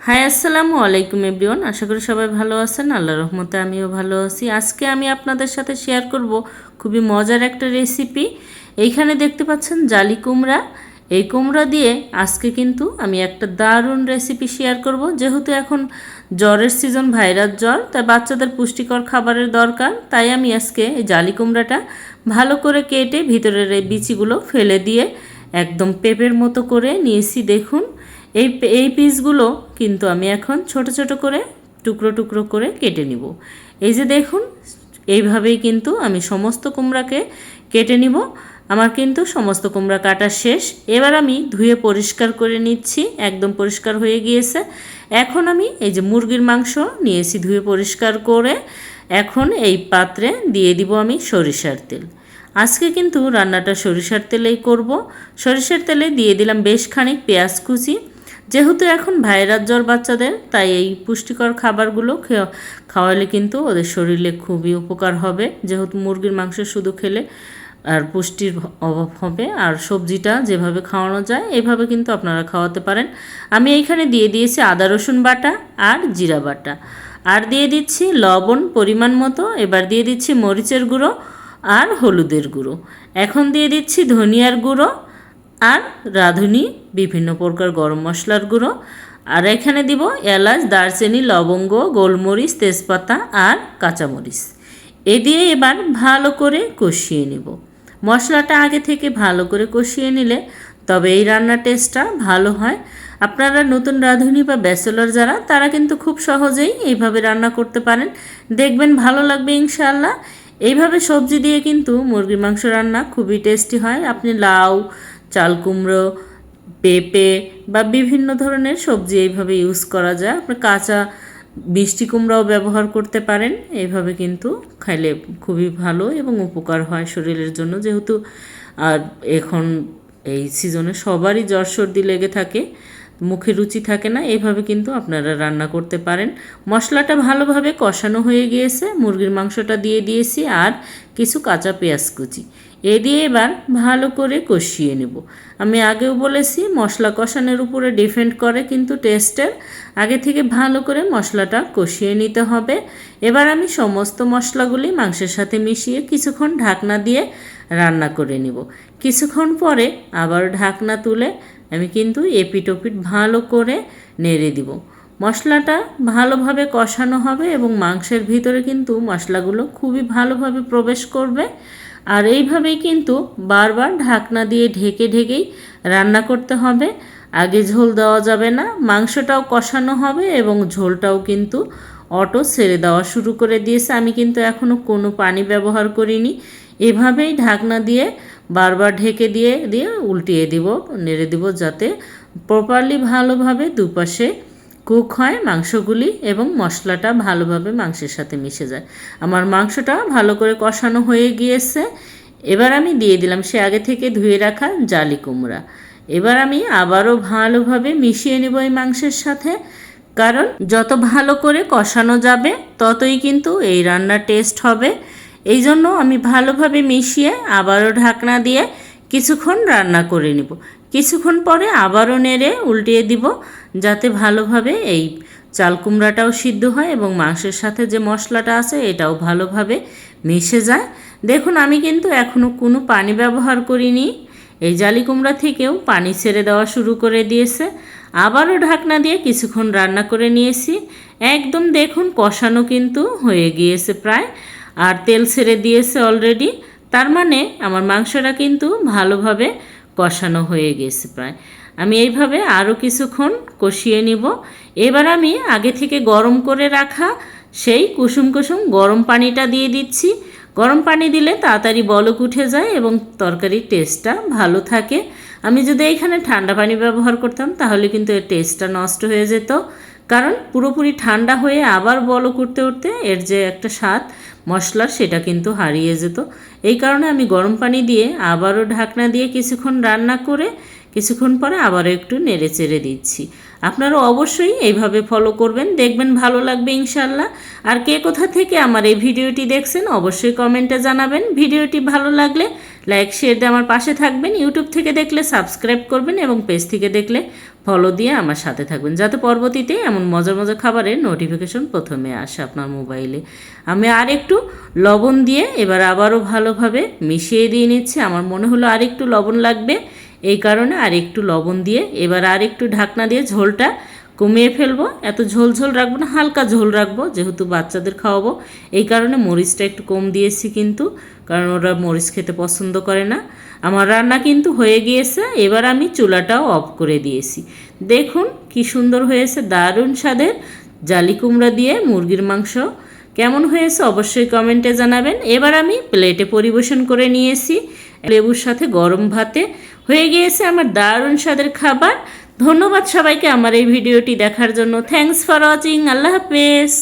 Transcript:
High আসসালামু আলাইকুম everyone. আশা করি সবাই ভালো আছেন। আল্লাহর রহমতে আমিও ভালো আছি। আজকে আমি আপনাদের সাথে শেয়ার করব খুবই মজার একটা রেসিপি। এইখানে দেখতে পাচ্ছেন জালি কুমড়া। এই কুমড়া দিয়ে আজকে কিন্তু আমি একটা দারুণ রেসিপি শেয়ার করব। যেহেতু এখন জ্বরের সিজন, ভাইরাস জ্বর, তাই বাচ্চাদের পুষ্টিকর খাবারের দরকার। তাই আমি আজকে এই জালি কুমড়াটা ভালো করে কেটে ভিতরের এই বিচিগুলো ফেলে দিয়ে একদম পেঁপের মতো করে নিয়েছি। দেখুন এই পিসগুলো কিন্তু আমি এখন ছোট ছোট করে টুকরো টুকরো করে কেটে নিব। এই যে দেখুন, এইভাবেই কিন্তু আমি সমস্ত কুমড়াকে কেটে নিব। আমার কিন্তু সমস্ত কুমড়া কাটা শেষ। এবার আমি ধুয়ে পরিষ্কার করে নিচ্ছি, একদম পরিষ্কার হয়ে গিয়েছে। এখন আমি এই যে মুরগির মাংস নিয়েছি ধুয়ে পরিষ্কার করে। এখন এই পাত্রে দিয়ে দিব আমি সরিষার তেল। আজকে কিন্তু রান্নাটা সরিষার তেলেই করব। সরিষার তেলে দিয়ে দিলাম বেশ খানিক পেঁয়াজ কুচি। যেহেতু এখন ভাইরাস জ্বর বাচ্চাদের, তাই এই পুষ্টিকর খাবারগুলো খাওয়ালে কিন্তু ওদের শরীরে খুবই উপকার হবে। যেহেতু মুরগির মাংস শুধু খেলে আর পুষ্টির অভাব হবে, আর সবজিটা যেভাবে খাওয়ানো যায় এভাবে কিন্তু আপনারা খাওয়াতে পারেন। আমি এইখানে দিয়ে দিয়েছি আদা রসুন বাটা আর জিরা বাটা, আর দিয়ে দিচ্ছি লবণ পরিমাণ মতো। এবার দিয়ে দিচ্ছি মরিচের গুঁড়ো আর হলুদের গুঁড়ো। এখন দিয়ে দিচ্ছি ধনিয়ার গুঁড়ো আর রাঁধুনি বিভিন্ন প্রকার গরম মশলার গুঁড়ো। আর এখানে দিব এলাচ, দারচিনি, লবঙ্গ, গোলমরিচ, তেজপাতা আর কাঁচামরিচ। এ দিয়ে এবার ভালো করে কষিয়ে নিব। মশলাটা আগে থেকে ভালো করে কষিয়ে নিলে তবে এই রান্নার টেস্টটা ভালো হয়। আপনারা নতুন রাঁধুনি বা ব্যাচেলর যারা, তারা কিন্তু খুব সহজেই এইভাবে রান্না করতে পারেন। দেখবেন ভালো লাগবে ইনশাআল্লাহ। এইভাবে সবজি দিয়ে কিন্তু মুরগির মাংস রান্না খুবই টেস্টি হয়। আপনি লাউ, চাল কুমড়ো, পেঁপে বা বিভিন্ন ধরনের সবজি এইভাবে ইউজ করা যায়। আপনি কাঁচা মিষ্টি কুমড়াও ব্যবহার করতে পারেন। এইভাবে কিন্তু খাইলে খুবই ভালো এবং উপকার হয় শরীরের জন্য। যেহেতু আর এখন এই সিজনে সবারই জ্বর সর্দি লেগে থাকে, মুখে রুচি থাকে না। এইভাবে কিন্তু আপনারা রান্না করতে পারেন। মশলাটা ভালোভাবে কষানো হয়ে গিয়েছে। মুরগির মাংসটা দিয়ে দিয়েছি আর কিছু কাঁচা পেঁয়াজ কুচি। এ দিয়ে এবার ভালো করে কষিয়ে নেব। আমি আগেও বলেছি মশলা কষানোর উপরে ডিপেন্ড করে কিন্তু টেস্টের। আগে থেকে ভালো করে মশলাটা কষিয়ে নিতে হবে। এবার আমি সমস্ত মশলাগুলি মাংসের সাথে মিশিয়ে কিছুক্ষণ ঢাকনা দিয়ে রান্না করে নিব। কিছুক্ষণ পরে আবার ঢাকনা তুলে আমি কিন্তু এপিট ওপিট ভালো করে নেড়ে দিব। মশলাটা ভালোভাবে কষানো হবে এবং মাংসের ভিতরে কিন্তু মশলাগুলো খুবই ভালোভাবে প্রবেশ করবে। আর এইভাবেই কিন্তু বারবার ঢাকনা দিয়ে ঢেকে ঢেকেই রান্না করতে হবে। আগে ঝোল দেওয়া যাবে না। মাংসটাও কষানো হবে এবং ঝোলটাও কিন্তু অটো ছেড়ে দেওয়া শুরু করে দিয়েছে। আমি কিন্তু এখনও কোনো পানি ব্যবহার করিনি। এভাবেই ঢাকনা দিয়ে বারবার ঢেকে দিয়ে দিয়ে উল্টিয়ে দিব, নেড়ে দিব, যাতে প্রপারলি ভালোভাবে দুপাশে কুক হয় মাংসগুলি এবং মশলাটা ভালোভাবে মাংসের সাথে মিশে যায়। আমার মাংসটা ভালো করে কষানো হয়ে গিয়েছে। এবার আমি দিয়ে দিলাম সে আগে থেকে ধুয়ে রাখা জালি কুমড়া। এবার আমি আবারও ভালোভাবে মিশিয়ে নেব এই মাংসের সাথে, কারণ যত ভালো করে কষানো যাবে ততই কিন্তু এই রান্নার টেস্ট হবে। এই জন্য আমি ভালোভাবে মিশিয়ে আবারও ঢাকনা দিয়ে কিছুক্ষণ রান্না করে নেব। কিছুক্ষণ পরে আবারও নেড়ে উল্টিয়ে দিব, যাতে ভালোভাবে এই চাল কুমড়াটাও সিদ্ধ হয় এবং মাংসের সাথে যে মশলাটা আছে এটাও ভালোভাবে মিশে যায়। দেখুন আমি কিন্তু এখনও কোনো পানি ব্যবহার করিনি। এই জালি কুমড়া থেকেও পানি ছেড়ে দেওয়া শুরু করে দিয়েছে। আবারও ঢাকনা দিয়ে কিছুক্ষণ রান্না করে নিয়েছি। একদম দেখুন কষানো কিন্তু হয়ে গিয়েছে প্রায়, আর তেল ছেড়ে দিয়েছে অলরেডি। তার মানে আমার মাংসটা কিন্তু ভালোভাবে কষানো হয়ে গেছে প্রায়। আমি এইভাবে আরও কিছুক্ষণ কষিয়ে নিব। এবার আমি আগে থেকে গরম করে রাখা সেই কুসুম কুসুম গরম পানিটা দিয়ে দিচ্ছি। গরম পানি দিলে তাড়াতাড়ি বলক উঠে যায় এবং তরকারির টেস্টটা ভালো থাকে। আমি যদি এখানে ঠান্ডা পানি ব্যবহার করতাম তাহলে কিন্তু এর টেস্টটা নষ্ট হয়ে যেত, কারণ পুরোপুরি ঠান্ডা হয়ে আবার বলক উঠতে উঠতে এর যে একটা স্বাদ মশলার সেটা কিন্তু হারিয়ে যেত। এই কারণে আমি গরম পানি দিয়ে আবারও ঢাকনা দিয়ে কিছুক্ষণ রান্না করে কিছুক্ষণ পরে আবারও একটু নেড়ে চেড়ে দিচ্ছি। আপনারা অবশ্যই এইভাবে ফলো করবেন, দেখবেন ভালো লাগবে ইনশাল্লাহ। আর কে কোথা থেকে আমার এই ভিডিওটি দেখছেন অবশ্যই কমেন্টে জানাবেন। ভিডিওটি ভালো লাগলে লাইক শেয়ার দিয়ে আমার পাশে থাকবেন। ইউটিউব থেকে দেখলে সাবস্ক্রাইব করবেন এবং পেজ থেকে দেখলে ফলো দিয়ে আমার সাথে থাকবেন, যাতে পরবর্তীতে এমন মজার মজার খাবারের নোটিফিকেশন প্রথমে আসে আপনার মোবাইলে। আমি আর একটু লবণ দিয়ে এবার আবারও ভালোভাবে মিশিয়ে দিয়ে নিচ্ছি। আমার মনে হলো আর একটু লবণ লাগবে, এই কারণে আর একটু লবণ দিয়ে এবার আর একটু ঢাকনা দিয়ে ঝোলটা কমিয়ে ফেলবো। এত ঝোল ঝোল রাখবো না, হালকা ঝোল রাখবো, যেহেতু বাচ্চাদের খাওয়াবো এই কারণে মরিচটা একটু কম দিয়েছি কিন্তু, কারণ ওরা মরিচ খেতে পছন্দ করে না। আমার রান্না কিন্তু হয়ে গিয়েছে, এবার আমি চুলাটাও অফ করে দিয়েছি। দেখুন কি সুন্দর হয়েছে, দারুণ স্বাদের জালি কুমড়া দিয়ে মুরগির মাংস। কেমন হয়েছে অবশ্যই কমেন্টে জানাবেন। এবার আমি প্লেটে পরিবেশন করে নিয়েছি লেবুর সাথে গরম ভাতে। হয়ে গিয়েছে আমার দারুণ স্বাদের খাবার। ধন্যবাদ সবাইকে আমার এই ভিডিওটি দেখার জন্য। Thanks for watching. আল্লাহ হাফেজ।